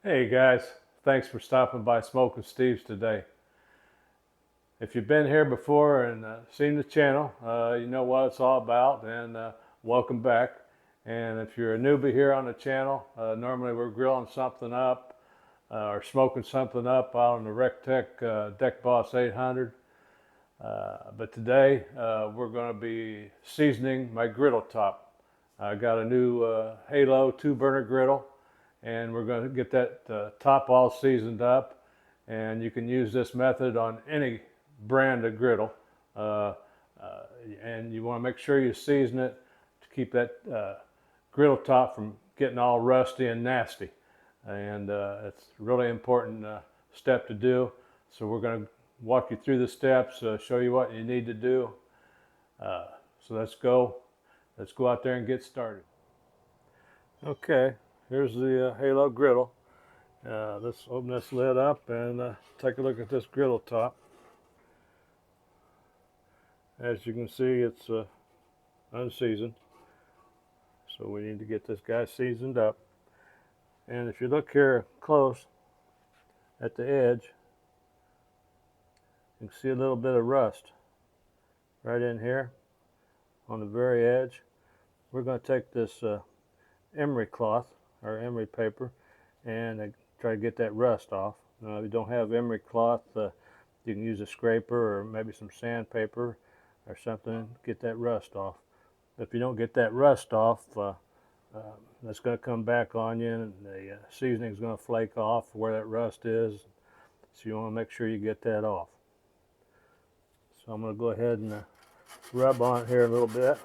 Hey guys, thanks for stopping by SmokinSteve's today. If you've been here before and seen the channel, you know what it's all about, and welcome back. And if you're a newbie here on the channel, normally we're grilling something up or smoking something up out on the RecTeq Deck Boss 800. But today we're going to be seasoning my griddle top. I got a new Halo 2-burner griddle, and we're going to get that top all seasoned up. And you can use this method on any brand of griddle. And you want to make sure you season it to keep that griddle top from getting all rusty and nasty. And it's a really important step to do. So we're going to walk you through the steps, show you what you need to do. So let's go out there and get started. Okay, here's the Halo griddle. Let's open this lid up and take a look at this griddle top. As you can see, it's unseasoned, so we need to get this guy seasoned up. And if you look here close at the edge, you can see a little bit of rust right in here on the very edge. We're going to take this emery cloth or emery paper and try to get that rust off. Now, if you don't have emery cloth, you can use a scraper or maybe some sandpaper or something to get that rust off. If you don't get that rust off, that's going to come back on you, and the seasoning is going to flake off where that rust is. So you want to make sure you get that off. So I'm going to go ahead and rub on it here a little bit.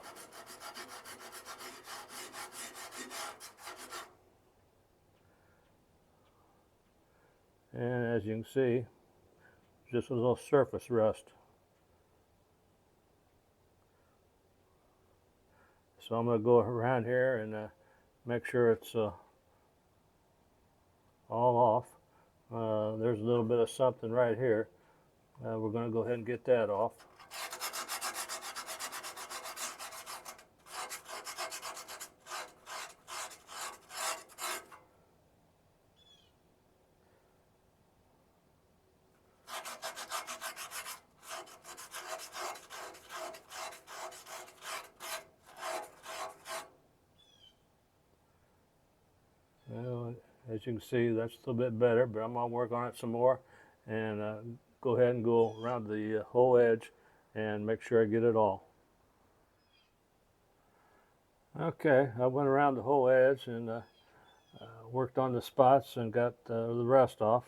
And as you can see, just a little surface rust. So I'm going to go around here and make sure it's all off. There's a little bit of something right here. We're going to go ahead and get that off. Well, as you can see, that's a little bit better, but I'm going to work on it some more and go ahead and go around the whole edge and make sure I get it all. Okay, I went around the whole edge and worked on the spots and got the rust off.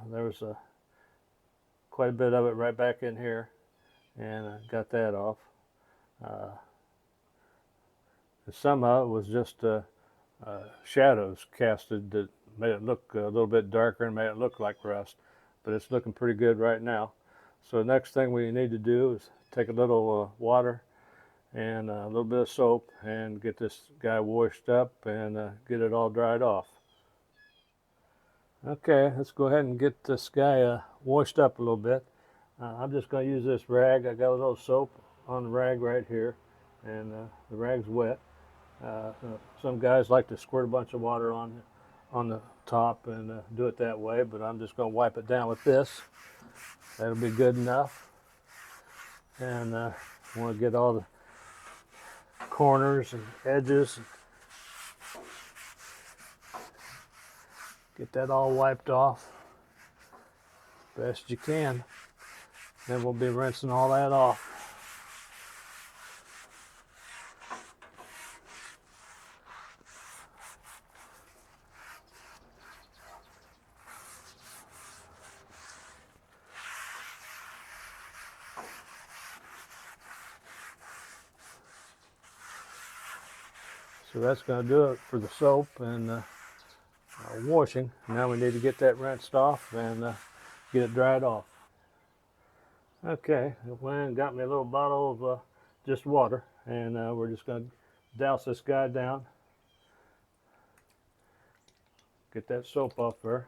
There was quite a bit of it right back in here, and I got that off. Somehow it was just shadows casted that made it look a little bit darker and made it look like rust, but it's looking pretty good right now. So the next thing we need to do is take a little water and a little bit of soap and get this guy washed up and get it all dried off. Okay, let's go ahead and get this guy washed up a little bit. I'm just going to use this rag. I got a little soap on the rag right here, and the rag's wet. Some guys like to squirt a bunch of water on the top and do it that way, but I'm just going to wipe it down with this. That'll be good enough. And I want to get all the corners and edges, and get that all wiped off best you can. Then we'll be rinsing all that off. So that's going to do it for the soap and washing. Now we need to get that rinsed off and get it dried off. Okay, I went and got me a little bottle of just water, and we're just going to douse this guy down. Get that soap off there.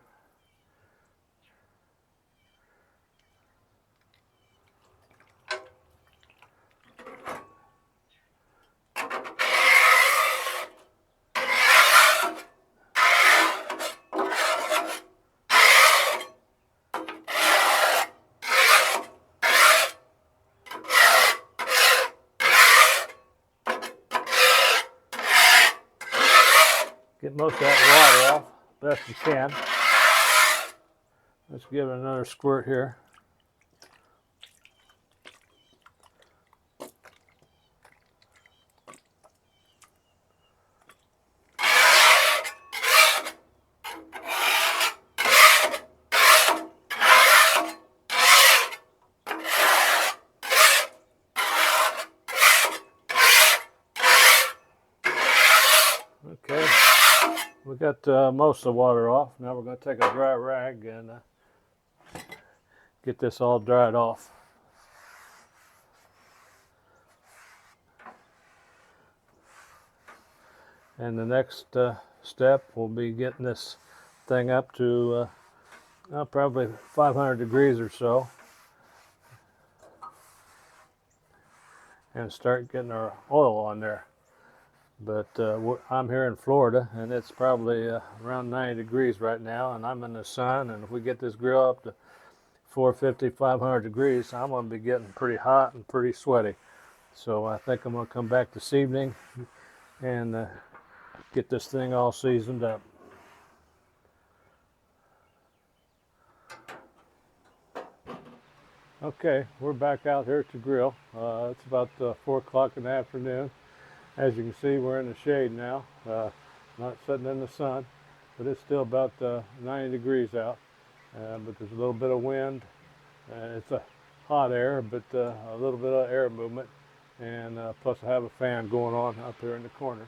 Get most of that water off best you can. Let's give it another squirt here. Okay, we got most of the water off. Now we're going to take a dry rag and get this all dried off. And the next step will be getting this thing up to probably 500 degrees or so, and start getting our oil on there. But I'm here in Florida, and it's probably around 90 degrees right now, and I'm in the sun. And if we get this grill up to 450, 500 degrees, I'm going to be getting pretty hot and pretty sweaty. So I think I'm going to come back this evening and get this thing all seasoned up. Okay, we're back out here to grill. It's about 4 o'clock in the afternoon. As you can see, we're in the shade now, not sitting in the sun, but it's still about 90 degrees out. But there's a little bit of wind. It's a hot air, but a little bit of air movement. And plus I have a fan going on up here in the corner.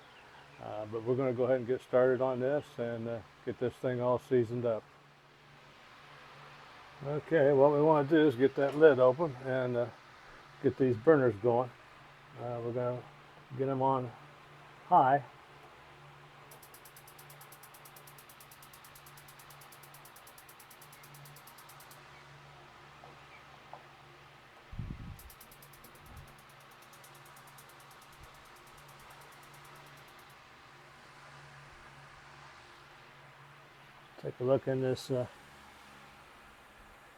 But we're going to go ahead and get started on this and get this thing all seasoned up. Okay, what we want to do is get that lid open and get these burners going. We're going to get them on high. Take a look in this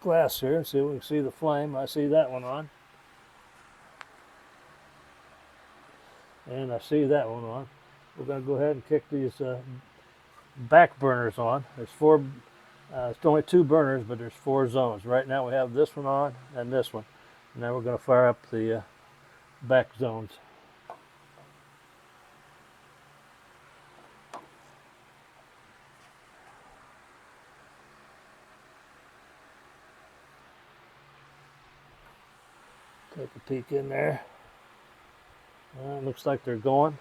glass here and see if we can see the flame. I see that one on. And I see that one on. We're going to go ahead and kick these back burners on. There's it's only 2 burners, but there's 4 zones. Right now we have this one on and this one. And now we're going to fire up the back zones. Take a peek in there. Looks like they're going.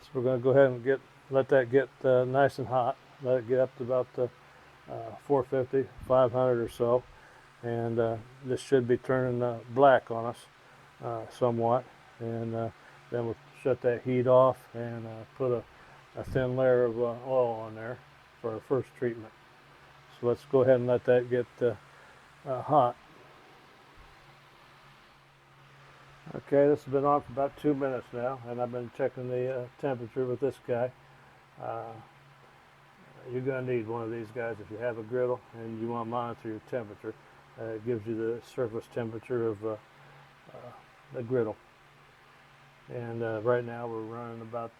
So we're going to go ahead and let that get nice and hot. Let it get up to about 450, 500 or so. And this should be turning black on us somewhat. And then we'll shut that heat off and put a thin layer of oil on there for our first treatment. So let's go ahead and let that get hot. Okay, this has been on for about 2 minutes now, and I've been checking the temperature with this guy. You're going to need one of these guys if you have a griddle and you want to monitor your temperature. It gives you the surface temperature of the griddle. And right now we're running about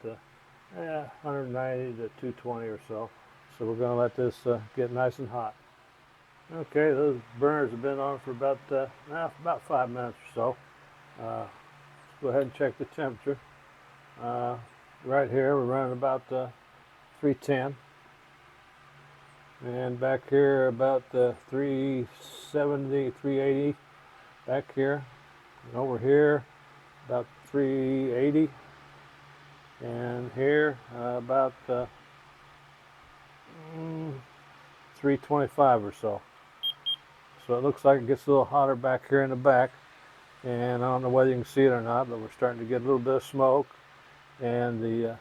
190 to 220 or so. So we're going to let this get nice and hot. Okay, those burners have been on for about 5 minutes or so. Let's go ahead and check the temperature. Right here we're running about 310. And back here about 370, 380. Back here. And over here about 380. And here about 325 or so. So it looks like it gets a little hotter back here in the back. And I don't know whether you can see it or not, but we're starting to get a little bit of smoke. And the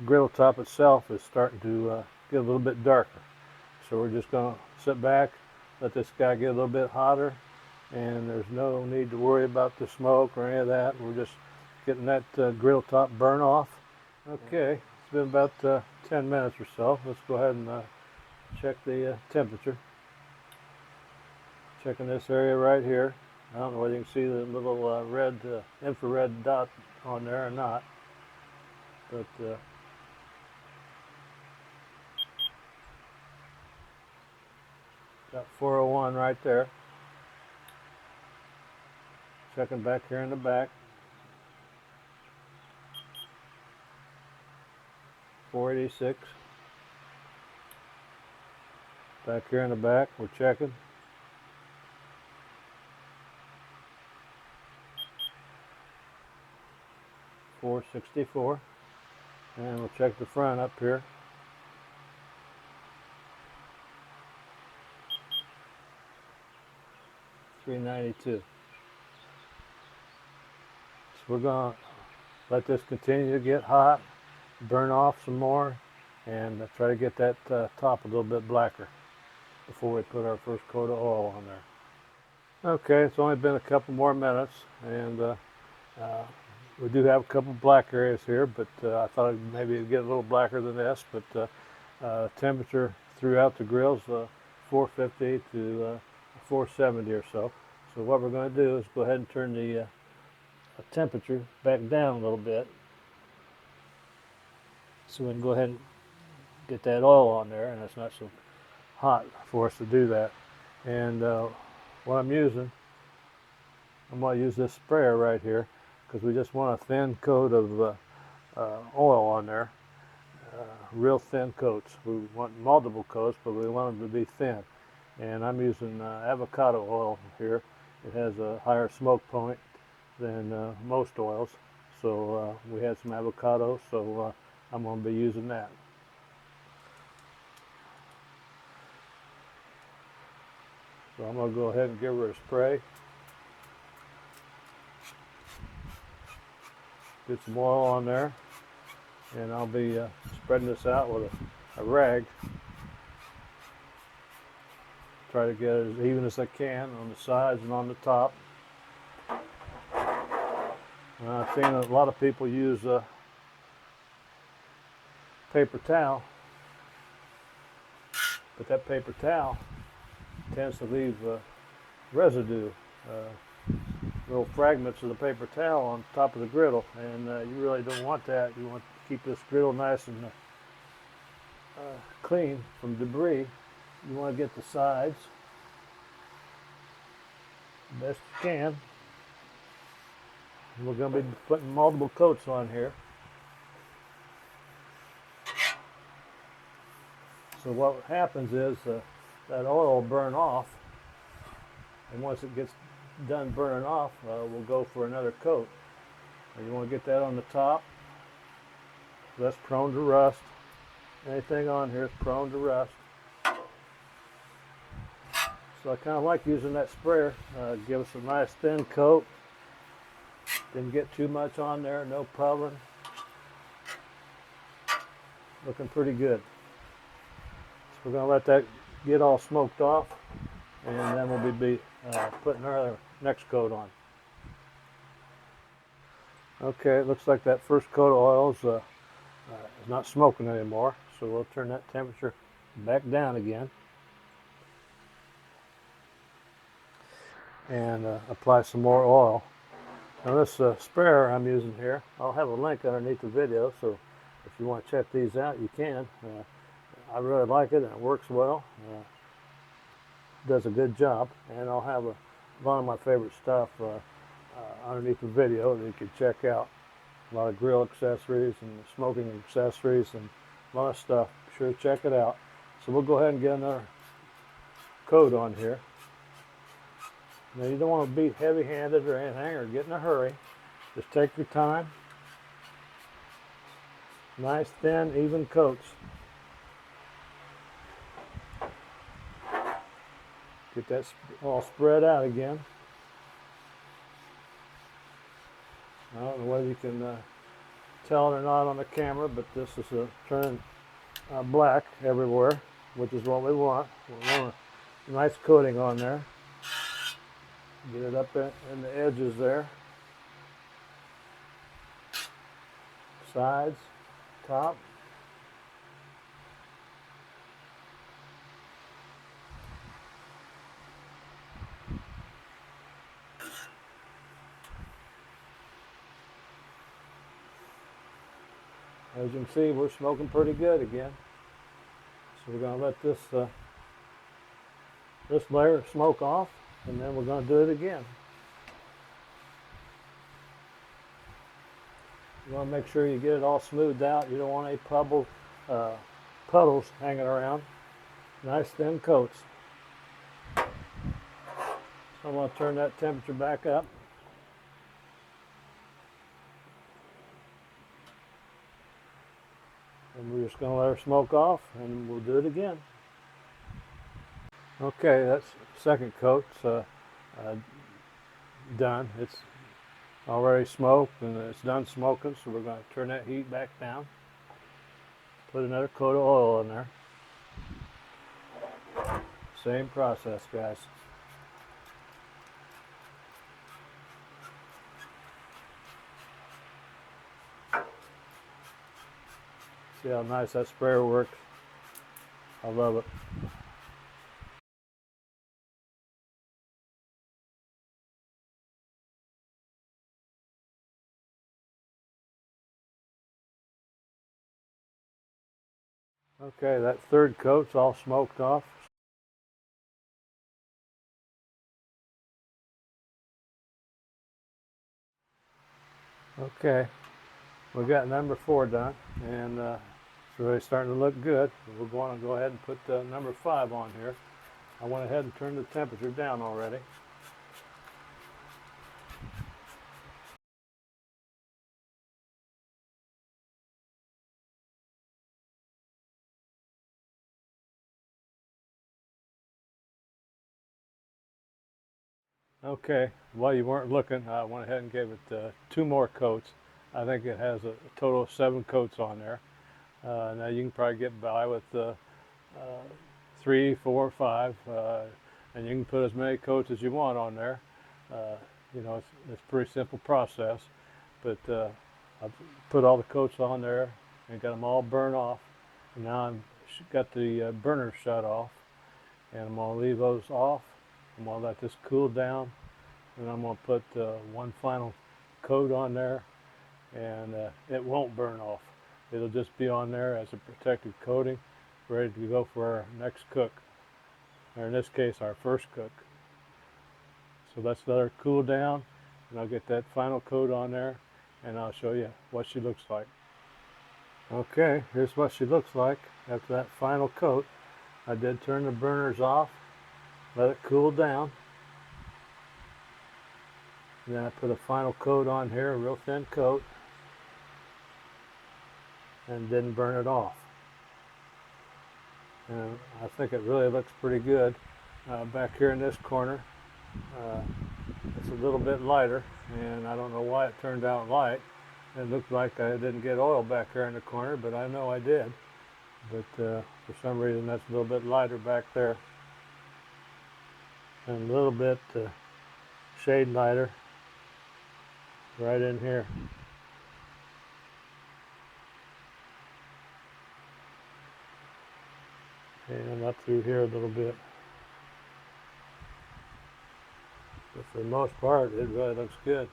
griddle top itself is starting to get a little bit darker. So we're just going to sit back, let this guy get a little bit hotter. And there's no need to worry about the smoke or any of that. We're just getting that griddle top burn off. Okay, it's been about 10 minutes or so. Let's go ahead and check the temperature. Checking this area right here. I don't know whether you can see the little red infrared dot on there or not, but got 401 right there. Checking back here in the back. 486. Back here in the back, we're checking. 464. And we'll check the front up here. 392. So we're going to let this continue to get hot, burn off some more, and try to get that top a little bit blacker before we put our first coat of oil on there. Okay, it's only been a couple more minutes, and we do have a couple black areas here, but I thought maybe it'd get a little blacker than this, but temperature throughout the grill is 450 to 470 or so. So what we're going to do is go ahead and turn the temperature back down a little bit, so we can go ahead and get that oil on there, and it's not so hot for us to do that. And what I'm using, I'm going to use this sprayer right here, because we just want a thin coat of oil on there, real thin coats. We want multiple coats, but we want them to be thin. And I'm using avocado oil here. It has a higher smoke point than most oils, so we had some avocado, so I'm going to be using that. So I'm going to go ahead and give her a spray. Get some oil on there, and I'll be spreading this out with a rag. Try to get it as even as I can on the sides and on the top. I've seen a lot of people use paper towel, but that paper towel tends to leave residue, little fragments of the paper towel on top of the griddle, and you really don't want that. You want to keep this griddle nice and clean from debris. You want to get the sides best you can. We're going to be putting multiple coats on here. So what happens is that oil will burn off, and once it gets done burning off, we'll go for another coat. And you want to get that on the top. That's prone to rust. Anything on here is prone to rust. So I kind of like using that sprayer. Give us a nice thin coat. Didn't get too much on there, no problem. Looking pretty good. So we're going to let that get all smoked off, and then we'll be putting our next coat on. Okay, it looks like that first coat of oil is not smoking anymore, so we'll turn that temperature back down again and apply some more oil. Now this sprayer I'm using here, I'll have a link underneath the video, so if you want to check these out, you can. I really like it, and it works well. Does a good job, and I'll have a lot of my favorite stuff underneath the video that you can check out. A lot of grill accessories and smoking accessories and a lot of stuff. Be sure to check it out. So we'll go ahead and get another coat on here. Now you don't want to be heavy-handed or anything or get in a hurry. Just take your time. Nice, thin, even coats. Get that all spread out again. I don't know whether you can tell it or not on the camera, but this is turning black everywhere, which is what we want. We want a nice coating on there. Get it up in the edges there. Sides, top. as you can see, we're smoking pretty good again. So we're going to let this layer smoke off, and then we're going to do it again. You want to make sure you get it all smoothed out. You don't want any puddles hanging around. Nice thin coats. So I'm going to turn that temperature back up. And we're just going to let her smoke off, and we'll do it again. Okay, that's second coat's done. It's already smoked and it's done smoking, so we're going to turn that heat back down. Put another coat of oil in there. Same process, guys. See how nice that sprayer works? I love it. Okay, that third coat's all smoked off. Okay, we got number 4 done, and it's really starting to look good. We're going to go ahead and put number 5 on here. I went ahead and turned the temperature down already. Okay, while you weren't looking, I went ahead and gave it 2 more coats. I think it has a total of 7 coats on there. Now you can probably get by with 3, 4, 5, and you can put as many coats as you want on there. You know, it's a pretty simple process, but I've put all the coats on there and got them all burned off. And now I've got the burners shut off, and I'm going to leave those off. I'm going to let this cool down, and I'm going to put one final coat on there, and it won't burn off. It'll just be on there as a protective coating, ready to go for our next cook, or in this case our first cook. So let's let her cool down, and I'll get that final coat on there, and I'll show you what she looks like. Okay, here's what she looks like after that final coat. I did turn the burners off, let it cool down, and then I put a final coat on here, a real thin coat, and didn't burn it off. And I think it really looks pretty good. Back here in this corner, it's a little bit lighter, and I don't know why it turned out light. It looked like I didn't get oil back here in the corner, but I know I did. But for some reason that's a little bit lighter back there. And a little bit shade lighter right in here. And up through here a little bit. But for the most part, it really looks good.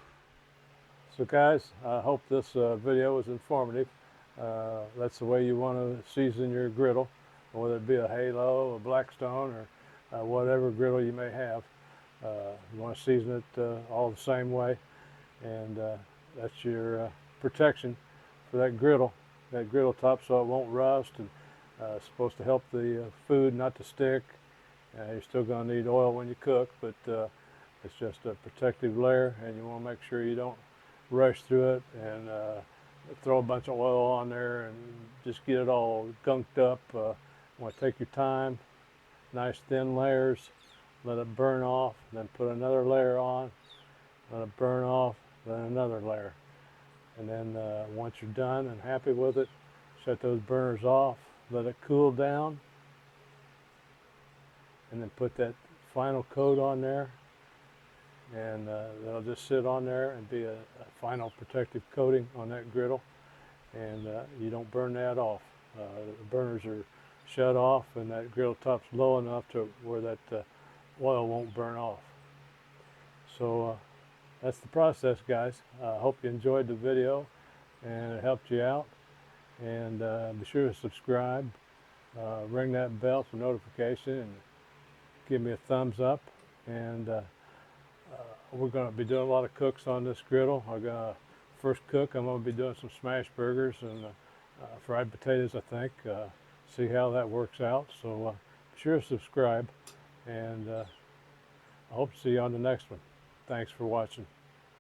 So guys, I hope this video was informative. That's the way you want to season your griddle, whether it be a Halo, a Blackstone, or whatever griddle you may have. You want to season it all the same way, and that's your protection for that griddle top, so it won't rust, and it's supposed to help the food not to stick. You're still going to need oil when you cook, but it's just a protective layer, and you want to make sure you don't rush through it and throw a bunch of oil on there and just get it all gunked up. You want to take your time, nice thin layers, let it burn off, then put another layer on, let it burn off, then another layer. And then once you're done and happy with it, shut those burners off, let it cool down, and then put that final coat on there, and that'll just sit on there and be a final protective coating on that griddle, and you don't burn that off. The burners are shut off, and that griddle top's low enough to where that oil won't burn off. So that's the process, guys. I hope you enjoyed the video and it helped you out. And be sure to subscribe, ring that bell for notification, and give me a thumbs up. And we're going to be doing a lot of cooks on this griddle. First cook, I'm going to be doing some smash burgers and fried potatoes, I think. See how that works out. So be sure to subscribe, and I hope to see you on the next one. Thanks for watching.